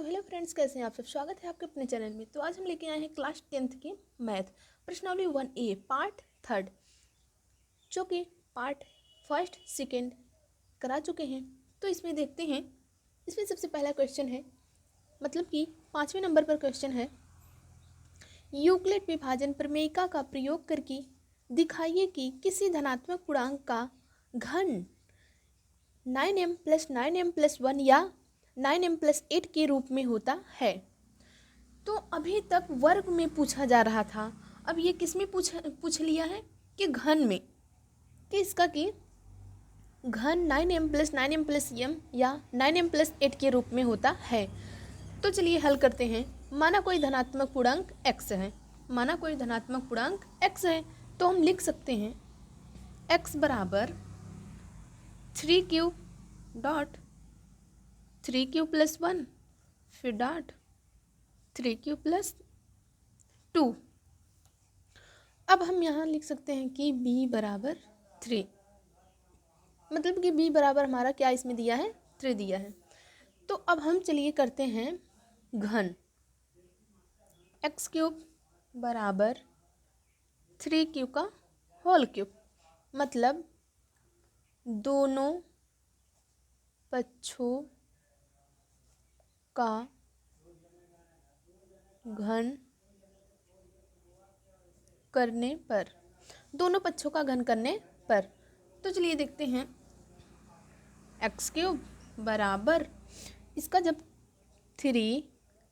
Hello friends, कैसे हैं आप सब। स्वागत है आपके अपने चैनल में। तो आज हम लेके आए हैं क्लास 10th की मैथ प्रश्नावली 1A पार्ट 3, जो कि पार्ट 1, 2 करा चुके हैं। तो इसमें देखते हैं। इसमें सबसे पहला क्वेश्चन है, मतलब कि 5वें नंबर पर क्वेश्चन है, यूक्लिड विभाजन प्रमेयिका का प्रयोग करके दिखाइए कि किसी धनात्मक पूर्णांक का घन 9m + 9m + 1 या 9m + 8 के रूप में होता है। तो अभी तक वर्ग में पूछा जा रहा था, अब ये किस में पूछ लिया है कि घन में, कि इसका कि घन 9m + 9m + m या 9m + 8 के रूप में होता है। तो चलिए हल करते हैं। माना कोई धनात्मक पूर्णांक x है, माना कोई धनात्मक पूर्णांक x है, तो हम लिख सकते हैं x बराबर 3q डॉट 3q + 1 फिर डॉट 3q + 2। अब हम यहाँ लिख सकते हैं कि b बराबर 3, मतलब कि b बराबर हमारा क्या इसमें दिया है, 3 दिया है। तो अब हम चलिए करते हैं घन x³ बराबर 3q का होल क्यूब, मतलब दोनों पक्षों का घन करने पर, दोनों पक्षों का घन करने पर। तो चलिए देखते हैं x³ बराबर, इसका जब 3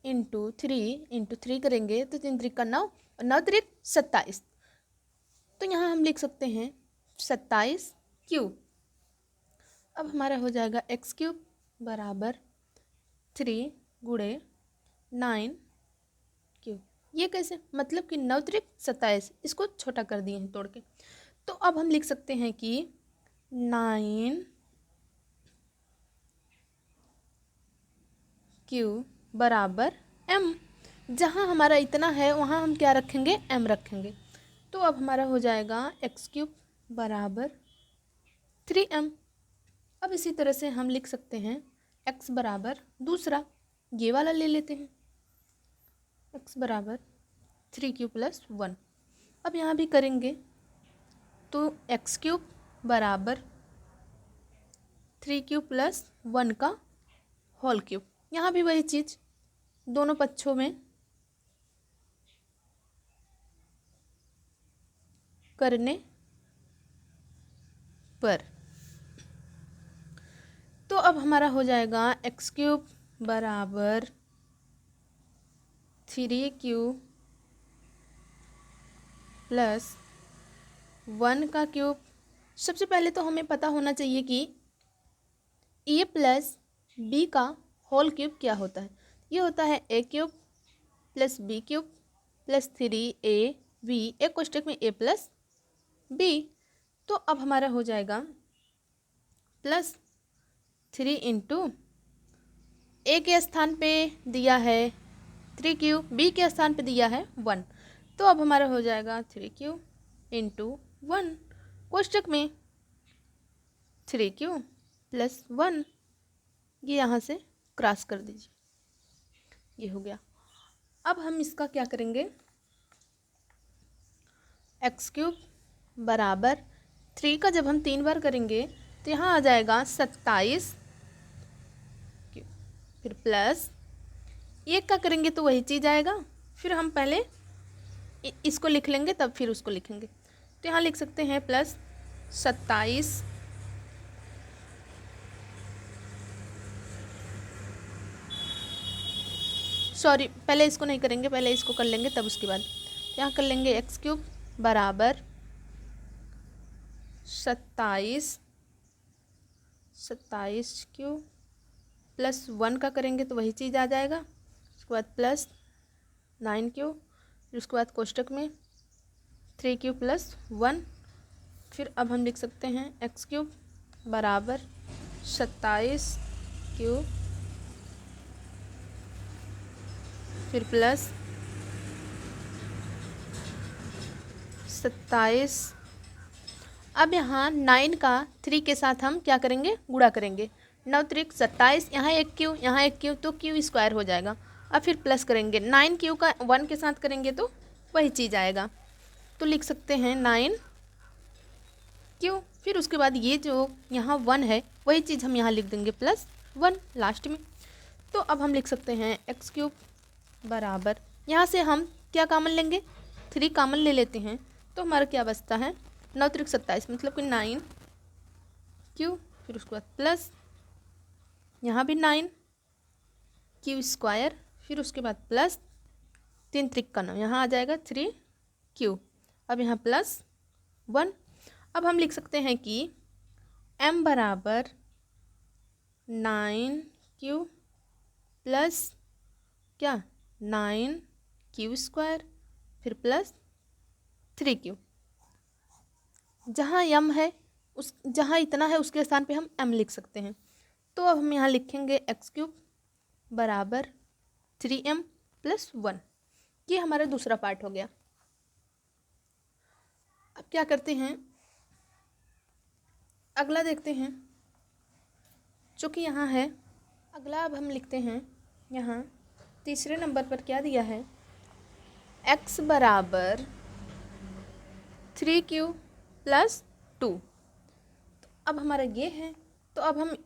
× 3 × 3 करेंगे तो 3 3 का 9, 9 3 27। तो यहाँ हम लिख सकते हैं 27 अब हमारा हो जाएगा x³ बराबर 3 × 9 ये कैसे, मतलब कि 9 3 27, इसको छोटा कर दिए हैं तोड़ के। तो अब हम लिख सकते हैं कि 9q बराबर m, जहाँ हमारा इतना है वहाँ हम क्या रखेंगे, m रखेंगे। तो अब हमारा हो जाएगा x³ बराबर 3m। अब इसी तरह से हम लिख सकते हैं x बराबर दूसरा, ये वाला ले लेते हैं, x बराबर 3q + 1। अब यहाँ भी करेंगे तो x³ बराबर 3q + 1 का होल क्यूब। यहाँ भी वही चीज़, दोनों पक्षों में करने पर। तो अब हमारा हो जाएगा x³ बराबर 3q + 1 का क्यूब। सबसे पहले तो हमें पता होना चाहिए कि a + b का होल क्यूब क्या होता है। ये होता है a³ + b³ + 3ab, एक कोष्टक में a + b। तो अब हमारा हो जाएगा +3 × a के स्थान पे दिया है 3q, b के स्थान पे दिया है 1। तो अब हमारा हो जाएगा 3q × 1, कोष्टक में 3q + 1, ये यहाँ से क्रॉस कर दीजिए, ये हो गया। अब हम इसका क्या करेंगे, x³ बराबर 3 का जब हम 3 बार करेंगे तो यहाँ आ जाएगा 27, फिर प्लस 1 का करेंगे तो वही चीज़ आएगा, फिर हम पहले इसको लिख लेंगे तब फिर उसको लिखेंगे। तो यहाँ लिख सकते हैं +27 सॉरी पहले इसको नहीं करेंगे, पहले इसको कर लेंगे तब उसके बाद यहाँ कर लेंगे x³ बराबर 27q + 1 का करेंगे तो वही चीज़ आ जाएगा, उसके बाद +9q, फिर उसके बाद कोष्टक में 3q + 1। फिर अब हम लिख सकते हैं x³ बराबर 27q फिर + 27। अब यहाँ 9 का 3 के साथ हम क्या करेंगे, गुणा करेंगे। 9 त्रिक 27, यहाँ एक क्यू, यहाँ एक क्यू, तो क्यू स्क्वायर हो जाएगा। अब फिर प्लस करेंगे 9 क्यू का 1 के साथ करेंगे तो वही चीज़ आएगा, तो लिख सकते हैं 9 क्यू। फिर उसके बाद ये जो यहाँ 1 है वही चीज़ हम यहाँ लिख देंगे +1 लास्ट में। तो अब हम लिख सकते हैं x³ बराबर, यहाँ से हम क्या कामन लेंगे, 3 कामन ले लेते हैं, तो हमारा क्या बचता है 9 त्रिक 27, मतलब कि 9 क्यू, फिर उसके बाद प्लस यहाँ भी 9 क्यू स्क्वायर, फिर उसके बाद प्लस 3 त्रिक का 9, यहाँ आ जाएगा 3 क्यू। अब यहाँ +1। अब हम लिख सकते हैं कि m बराबर 9 क्यू प्लस क्या 9 क्यू स्क्वायर, फिर प्लस 3 क्यू। जहाँ m है उस जहाँ इतना है उसके स्थान पे हम m लिख सकते हैं। तो अब हम यहाँ लिखेंगे x³ बराबर 3m + 1। ये हमारा दूसरा पार्ट हो गया। अब क्या करते हैं, अगला देखते हैं, जो कि यहाँ है अगला। अब हम लिखते हैं यहाँ तीसरे नंबर पर क्या दिया है, x बराबर 3q + 2। तो अब हमारा ये है, तो अब हम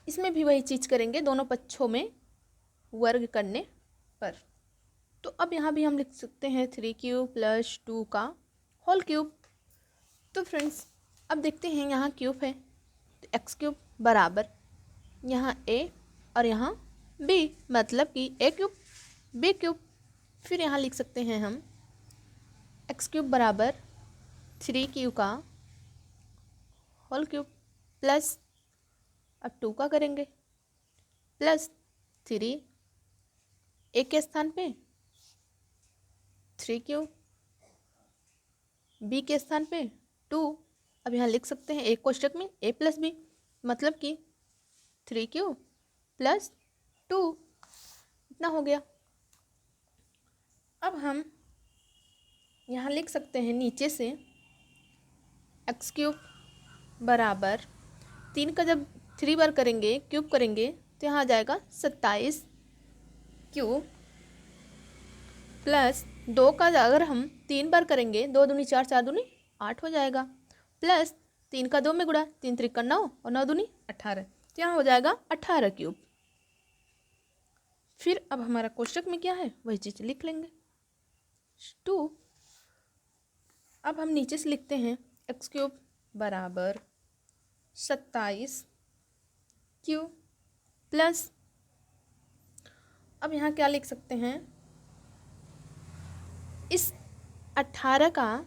इसमें भी वही चीज़ करेंगे दोनों पक्षों में वर्ग करने पर। तो अब यहाँ भी हम लिख सकते हैं 3q + 2 का होल क्यूब। तो फ्रेंड्स अब देखते हैं, यहाँ क्यूब है तो x³ बराबर यहाँ a और यहाँ b, मतलब कि a³ b³। फिर यहाँ लिख सकते हैं हम x³ बराबर 3q का होल क्यूब प्लस, अब 2 का करेंगे प्लस 3 a के स्थान पे 3q, b के स्थान पे 2। अब यहाँ लिख सकते हैं एक कोष्टक में a + b, मतलब कि 3q + 2, इतना हो गया। अब हम यहाँ लिख सकते हैं नीचे से x³ बराबर 3 का जब 3 बार करेंगे क्यूब करेंगे तो यहाँ आ जाएगा 27 क्यूब प्लस 2 का अगर हम 3 बार करेंगे 2 दूनी 4, 4 दूनी 8 हो जाएगा, प्लस 3 का 2 में गुणा, 3 त्रिक 9 और 9 दूनी 18, तो यहाँ हो जाएगा 18 क्यूब। फिर अब हमारा कोष्टक में क्या है वही चीज़ लिख लेंगे 2। अब हम नीचे से लिखते हैं x³ बराबर 27 क्यूब प्लस, अब यहाँ क्या लिख सकते हैं, इस 18 का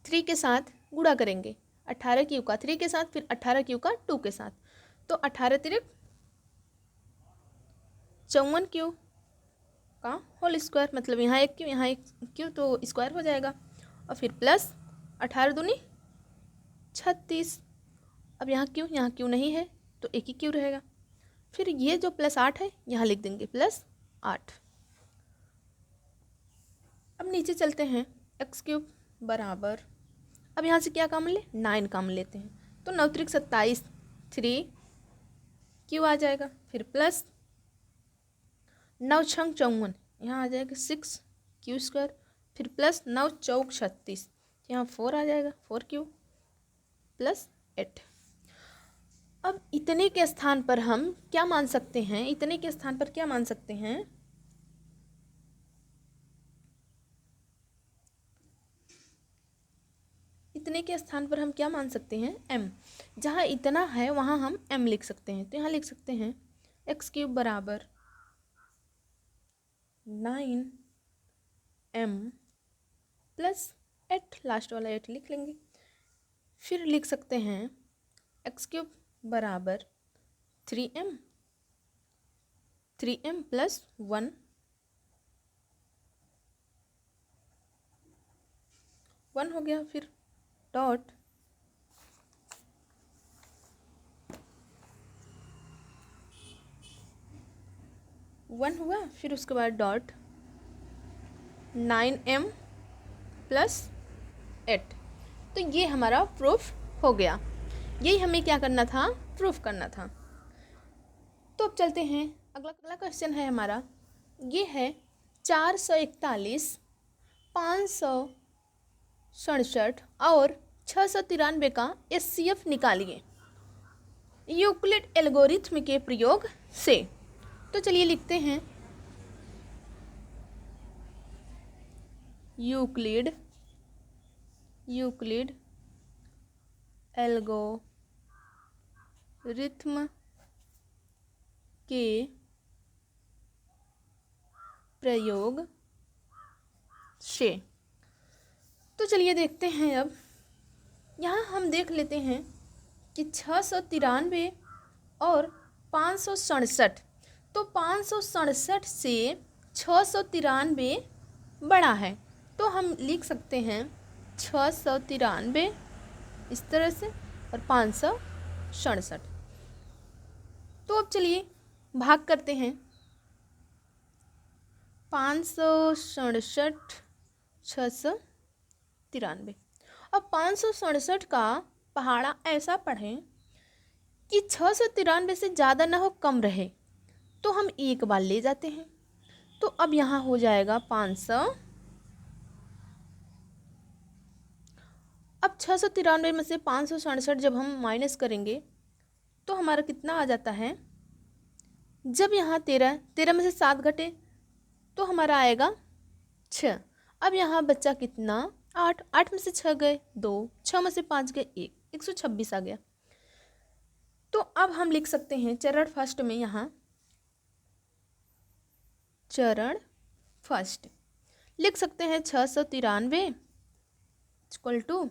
3 के साथ गुणा करेंगे, 18 क्यू का 3 के साथ, फिर 18 क्यू का 2 के साथ, तो 18 त्रिक 54 क्यू का होल स्क्वायर, मतलब यहाँ एक क्यू यहाँ एक क्यू, तो स्क्वायर हो जाएगा। और फिर प्लस 18 दूनी 36, अब यहाँ क्यू नहीं है तो एक ही क्यू रहेगा। फिर ये जो +8 है यहाँ लिख देंगे +8। अब नीचे चलते हैं x³ बराबर, अब यहाँ से क्या काम ले 9 काम लेते हैं, तो 9 त्रिक 27 3 क्यू आ जाएगा, फिर प्लस 9 छंग 54, यहाँ आ जाएगा 6 क्यू स्क्वायर, फिर प्लस 9 चौक 36, यहाँ 4 आ जाएगा 4 क्यू प्लस 8। अब इतने के स्थान पर हम क्या मान सकते हैं, इतने के स्थान पर क्या मान सकते हैं, इतने के स्थान पर हम क्या मान सकते हैं m। जहाँ इतना है वहाँ हम m लिख सकते हैं, तो यहाँ लिख सकते हैं x³ बराबर 9m + 8, लास्ट वाला 8 लिख लेंगे। फिर लिख सकते हैं x³ बराबर 3m + 1 1 हो गया, फिर डॉट 1 हुआ, फिर उसके बाद डॉट 9m + 8। तो ये हमारा प्रूफ हो गया। यही हमें क्या करना था, प्रूफ करना था। तो अब चलते हैं, अगला अगला क्वेश्चन है हमारा, ये है 441, 567 और 693 का HCF निकालिए यूक्लिड एल्गोरिथ्म के प्रयोग से। तो चलिए लिखते हैं, यूक्लिड एल्गोरिथ्म के प्रयोग से। तो चलिए देखते हैं, अब यहाँ हम देख लेते हैं कि 693 और 567, तो 567 से 693 बड़ा है, तो हम लिख सकते हैं 693 इस तरह से और 567। तो अब चलिए भाग करते हैं, 567 693। अब 567 का पहाड़ा ऐसा पढ़ें कि 693 से ज़्यादा ना हो, कम रहे, तो हम एक बार ले जाते हैं। तो अब यहाँ हो जाएगा 500। अब 693 में से 567 जब हम माइनस करेंगे तो हमारा कितना आ जाता है, जब यहाँ 13 में से 7 घटे तो हमारा आएगा 6। अब यहाँ बच्चा कितना, 8 में से 6 गए 2, 6 में से 5 गए 1, 126 आ गया। तो अब हम लिख सकते हैं चरण फर्स्ट में, यहाँ चरण फर्स्ट लिख सकते हैं 693 इक्वल टू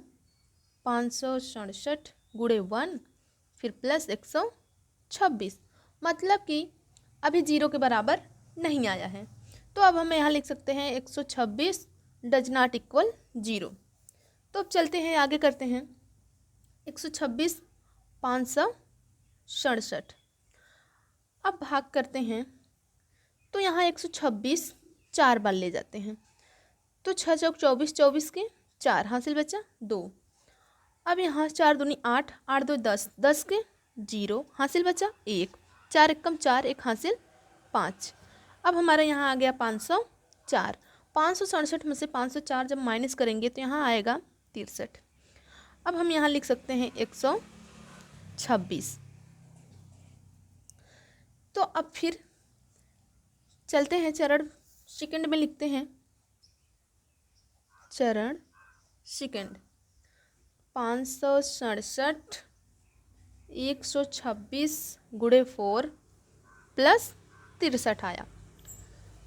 567 गुणे 1 फिर प्लस 126, मतलब कि अभी 0 के बराबर नहीं आया है। तो अब हम यहाँ लिख सकते हैं 126 डज नॉट इक्वल 0। तो अब चलते हैं आगे करते हैं, 126 567, अब भाग करते हैं। तो यहाँ 126 4 बार ले जाते हैं, तो 6 चौक 24, 24 के 4 हासिल बचा 2। अब यहाँ 4 दूनी 8, 8 2 10, 10 के 0 हासिल बचा 1, 4 एकम 4, 1 हासिल 5। अब हमारा यहाँ आ गया 504। 567 में से 504 जब माइनस करेंगे तो यहाँ आएगा 63। अब हम यहाँ लिख सकते हैं 126। तो अब फिर चलते हैं चरण सेकंड में, लिखते हैं चरण सेकंड, 567 126 गुणे 4 प्लस 63 आया।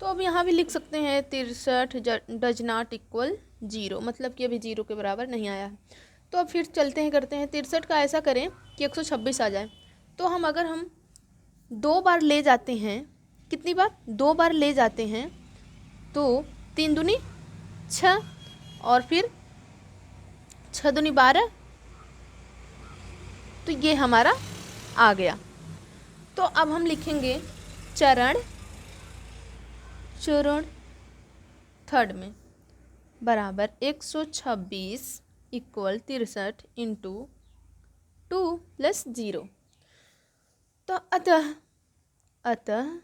तो अब यहाँ भी लिख सकते हैं 63 डज नॉट इक्वल 0, मतलब कि अभी 0 के बराबर नहीं आया है। तो अब फिर चलते हैं करते हैं 63 का ऐसा करें कि 126 आ जाए। तो हम अगर हम 2 बार ले जाते हैं, कितनी बार, 2 बार ले जाते हैं, तो 3 दूनी 6 और फिर 6 दूनी 12, तो ये हमारा आ गया। तो अब हम लिखेंगे चरण थर्ड में बराबर 126 इक्वल 63 इंटू 2 प्लस 0। तो अतः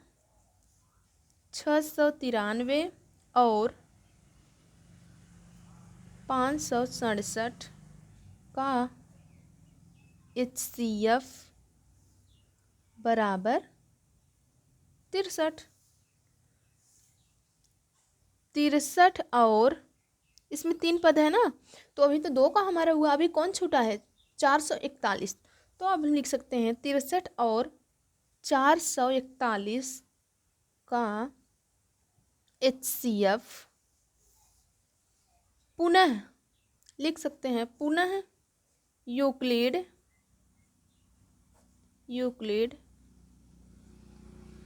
693 और 567 का HCF बराबर 63। 63 और इसमें 3 पद है ना, तो अभी तो 2 का हमारा हुआ, अभी कौन छूटा है, 441। तो अब हम लिख सकते हैं 63 और 441 का HCF पुनः लिख सकते हैं, पुनः यूक्लिड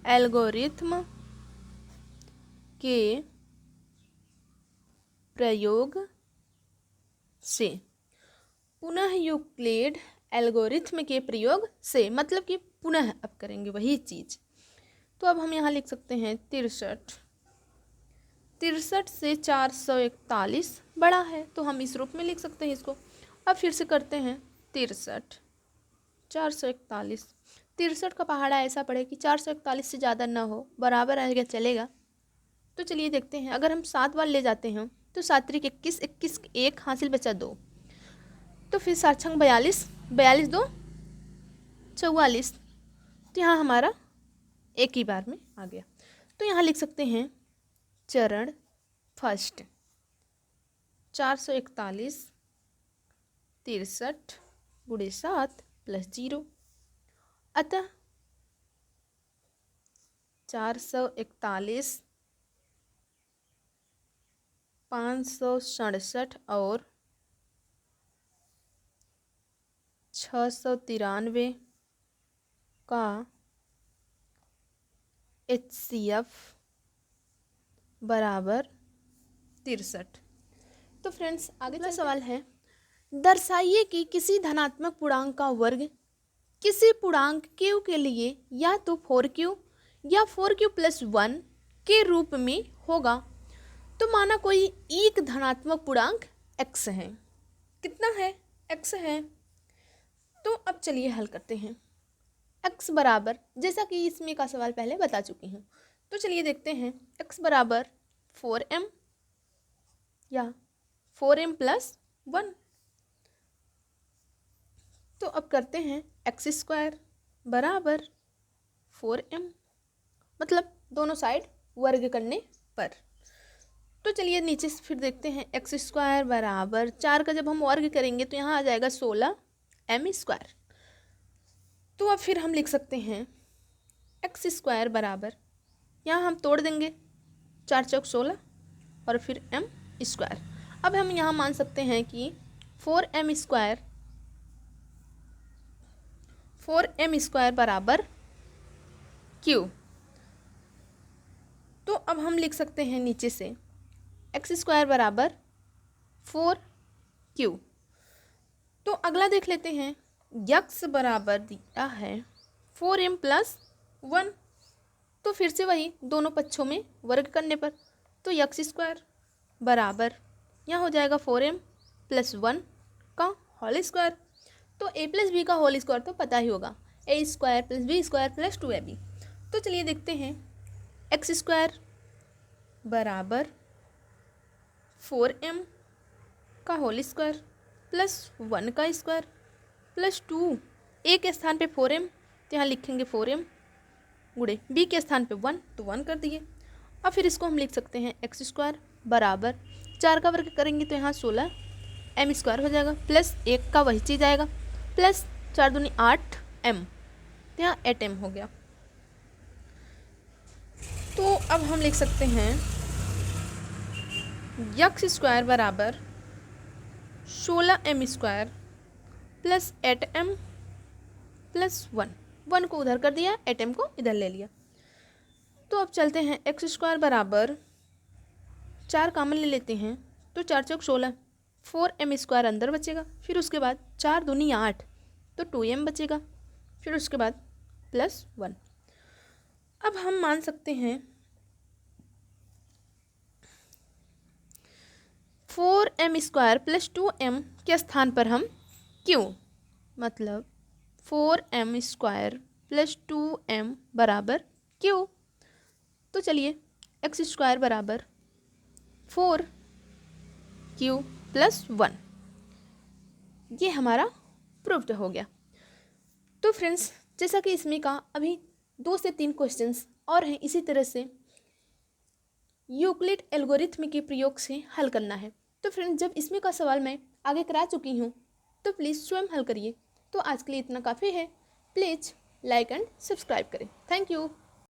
एल्गोरिथ्म के प्रयोग से। पुनः यूक्लिड एल्गोरिथ्म के प्रयोग से मतलब कि पुनः अब करेंगे वही चीज़। तो अब हम यहाँ लिख सकते हैं 63 से 441 बड़ा है, तो हम इस रूप में लिख सकते हैं इसको। अब फिर से करते हैं 63 441, 63 का पहाड़ा ऐसा पड़े कि 441 से ज़्यादा ना हो, बराबर आ गया चलेगा। तो चलिए देखते हैं, अगर हम 7 बार ले जाते हैं तो 7 त्रिक 21, 21 1 हासिल बचा 2, तो फिर 7 छंग 42, 42 2 44, तो यहाँ हमारा एक ही बार में आ गया। तो यहाँ लिख सकते हैं चरण फर्स्ट 441 63 गुणे 7 प्लस 0, अतः 441 567 और 693 का HCF बराबर 63। तो फ्रेंड्स आगे का सवाल है, दर्शाइए कि किसी धनात्मक पूर्णांक का वर्ग किसी पूर्णांक q के लिए या तो 4q या 4q प्लस 1 के रूप में होगा। तो माना कोई एक धनात्मक पूर्णांक x है, कितना है, x है। तो अब चलिए हल करते हैं। x बराबर, जैसा कि इसमें का सवाल पहले बता चुकी हूँ, तो चलिए देखते हैं। x बराबर 4m या 4m प्लस 1। तो अब करते हैं एक्स स्क्वायर बराबर 4m, मतलब दोनों साइड वर्ग करने पर। तो चलिए नीचे से फिर देखते हैं, एक्स स्क्वायर बराबर 4 का जब हम वर्ग करेंगे तो यहाँ आ जाएगा 16m स्क्वायर। तो अब फिर हम लिख सकते हैं एक्स स्क्वायर बराबर, यहाँ हम तोड़ देंगे 4 चौक 16 और फिर m स्क्वायर। अब हम यहाँ मान सकते हैं कि 4m स्क्वायर बराबर q। तो अब हम लिख सकते हैं नीचे से एक्स स्क्वायर बराबर 4q। तो अगला देख लेते हैं, यक्स बराबर दिया है 4m प्लस 1। तो फिर से वही दोनों पक्षों में वर्ग करने पर, तो यक्स स्क्वायर बराबर यहाँ हो जाएगा 4m प्लस 1 का होल स्क्वायर। तो a प्लस बी का होल स्क्वायर तो पता ही होगा, a square plus B square plus 2ab। तो चलिए देखते हैं, एक्स स्क्वायर बराबर 4m का होल स्क्वायर प्लस 1 का स्क्वायर प्लस 2, a के स्थान पे 4m तो यहाँ लिखेंगे 4m गुणे b के स्थान पे 1 तो 1 कर दिए। अब फिर इसको हम लिख सकते हैं एक्स स्क्वायर बराबर 4 का वर्ग करेंगे तो यहाँ 16m स्क्वायर हो जाएगा, प्लस 1 का वही चीज़ आएगा, प्लस 4 दूनी 8m तो यहाँ 8m हो गया। तो अब हम लिख सकते हैं यक्स स्क्वायर बराबर 16m square plus 8m plus 1 को उधर कर दिया, 8m को इधर ले लिया। तो अब चलते हैं, एक्स स्क्वायर बराबर 4 कॉमन ले लेते हैं तो 4 चौक 16, 4m स्क्वायर अंदर बचेगा, फिर उसके बाद 4 दूनी 8 तो 2m बचेगा, फिर उसके बाद प्लस 1। अब हम मान सकते हैं 4m स्क्वायर प्लस 2m के स्थान पर हम q, मतलब 4m स्क्वायर प्लस 2m बराबर q। तो चलिए एक्स स्क्वायर बराबर 4q प्लस 1, ये हमारा प्रूव्ड हो गया। तो फ्रेंड्स जैसा कि इसमें का अभी 2 से 3 क्वेश्चंस और हैं, इसी तरह से यूक्लिड एल्गोरिथम के प्रयोग से हल करना है। तो फ्रेंड्स जब इसमें का सवाल मैं आगे करा चुकी हूँ तो प्लीज़ स्वयं हल करिए। तो आज के लिए इतना काफ़ी है, प्लीज़ लाइक एंड सब्सक्राइब करें। Thank you.